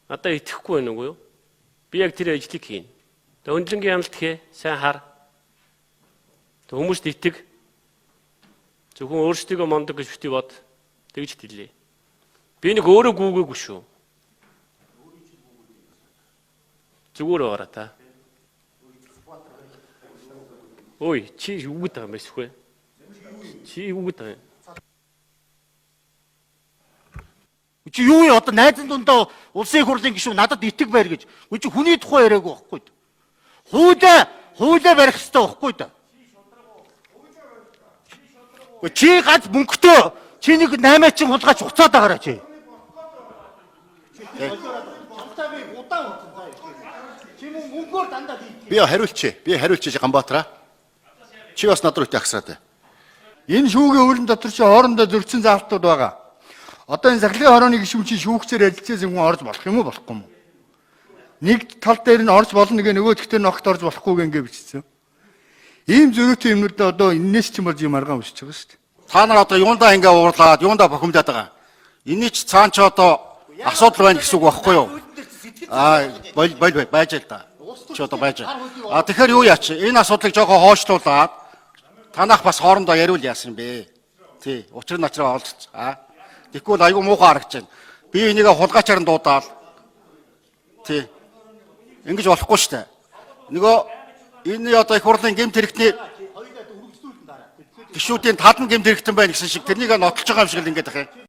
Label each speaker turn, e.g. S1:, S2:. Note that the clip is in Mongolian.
S1: надад итгэхгүй байна уу? Би яг тэр ажлыг хийн. Тэгээ өндлөнгийн амлалт хээ, сайн хар. Тэг хүмүүст итэг. Зөвхөн өөрсдийгөө мондог гэж бити бод. Тэгж хэлээ. Би нэг өөрөө гүүгээгүй шүү. Зүгээр байгаараа та. Ой, чи юу гэдэг юм бэ сүхэ? Чи юу гэдэг юм?
S2: Чи юу вэ одоо найзан дундаа улсын их хурлын гишүүн надад итэг байр гэж. Чи хүний тухай яриаг байхгүй. Хуулиа барих хэрэгтэй байхгүй да. Чи гац мөнгөтэй чи нэг 8 чин хулгайч уцаад байгаараа чи.
S3: Би хариулчих Ганбаатараа. Чи бас над руу тагсраад.
S4: Энэ шүүгийн хөрөн дотор чи хоорондоо зөрчсөн заалтууд байгаа. Одоо энэ сахилгын хорооны гишүүн чи шүүгчээр ярилцсан хүн орж болох юм уу болохгүй юм уу? Нэг тал дээр нь орж болно гэ нөгөө тэгтэр ногт орж болохгүй гээ бичсэн. Ийм зөрүүтэй юмнуудаа одоо энэс ч юм болж юм аргаан өсөж байгаа шүү дээ.
S3: Та нар одоо юундаа ингээ уурлаад, юундаа бохимдаад байгаа. Эний ч цаан ч одоо асуудал байна гэсэн үг байхгүй юу? Байж л да. Чи одоо байж. Тэгэхээр юу яач? Энэ асуудлыг жоохон хоошлуулад танах бас хоорондоо яриул яасан бэ? Тий, учир начраа олж. Тэгвэл айгүй муухай харагч байна. Би энийг хулгайчаар нь дуудаал. Тий. Ингэж болохгүй шүү дээ. Нөгөө энэ одоо их хурлын гэмт хэрэгтний гишүүдийн тал нь гэмт хэрэгтэн байна гэсэн шиг тэрнийг нотлож байгаа юм шиг л ингээд ах юм.